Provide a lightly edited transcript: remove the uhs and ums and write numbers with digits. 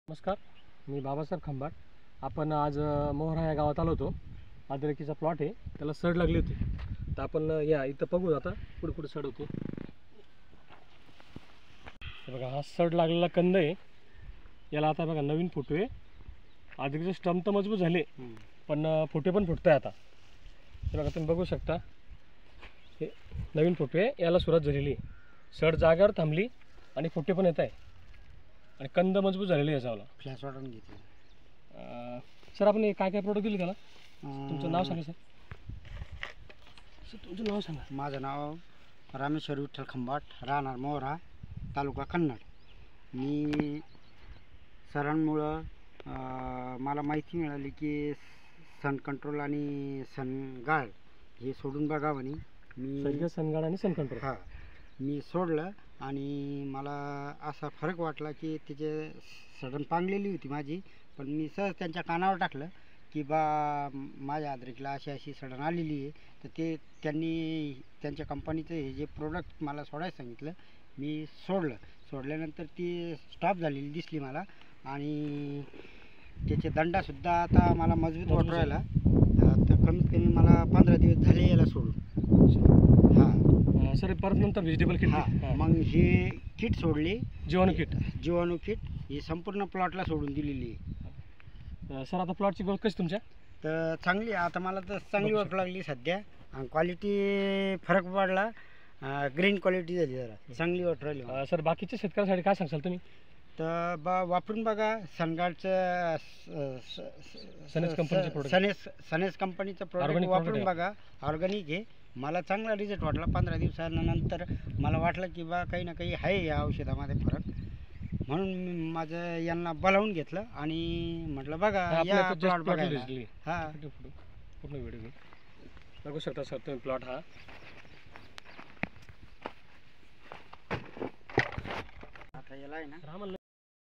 नमस्कार, मी बाबासाहेब खंबाट. आपण आज मोहरा या गावात आलो होतो. अद्रकीचा प्लॉट आहे, त्याला सड लागली होती. तर आपण या इथं बघू आता पुढे पुढे सड होते. हे बघा, हा सड लागलेला कंद आहे. याला आता बघा नवीन फुटवे. अद्रकीचे स्टंप तर मजबूत झाले, पण फुटे पण फुटत आहे आता. हे बघा, तुम्ही बघू शकता, हे नवीन फुटवे याला सुरुवात झालेली आहे. सड जागेवर थांबली आणि फुटे पण येत आहे आणि कंद मजबूत झालेले याच्यावाला. फ्लॅश वाटून घेतली. सर, आपण काय काय प्रोडक्ट दिले त्याला? तुमचं नाव सांगा सर. सर, तुमचं नाव सांगा. माझं नाव रामेश्वर विठ्ठल खंबाट, राहणार मोहरा, तालुका कन्नड. मी सरांमुळं मला माहिती मिळाली की सन कंट्रोल आणि सनगाळ हे सोडून बघा म्हणे. मी सनगाळ आणि सन कंट्रोल हां मी सोडलं आणि मला असा फरक वाटला की त्याचे सडण पांगलेली होती माझी, पण मी सहज त्यांच्या कानावर टाकलं की बा माझ्या अद्रकीला अशी अशी सडण आलेली आहे. तर ते त्यांनी त्यांच्या कंपनीचं हे जे प्रोडक्ट मला सोडायला सांगितलं, मी सोडल्यानंतर ती स्टॉप झालेली दिसली मला आणि त्याचे दंडासुद्धा आता मला मजबूत वाटू राहिला. तर कमीत कमी मला 15 दिवस झाले याला सोडून. हां सर, परत नंतर व्हेजिटेबल किट. मग हे किट सोडली, जीवाणू किट ही संपूर्ण प्लॉटला सोडून दिलेली आहे. सर, आता प्लॉटची ग्रोथ कशी तुमच्या? तर चांगली, आता मला तर चांगली वाटू लागली सध्या. आणि क्वालिटी फरक पडला, ग्रीन क्वालिटी झाली, जरा चांगली वाटू राहिली. सर, बाकीच्या शेतकऱ्यासाठी काय सांगशाल तुम्ही? तर वापरून बघा सनगार्डचं सनेस कंपनीचं प्रोडक्ट वापरून बघा. ऑर्गॅनिक आहे. मला चांगला रिझल्ट वाटला. 15 दिवसानंतर मला वाटलं की बा काही ना काही आहे या औषधामध्ये फरक, म्हणून मी माझं यांना बोलावून घेतलं आणि म्हटलं बघा या प्लॉट बघायला. हां, पूर्ण व्हिडिओ बघू शकता सर तुम्ही प्लॉट. हा आता याला आहे ना, आम्हाला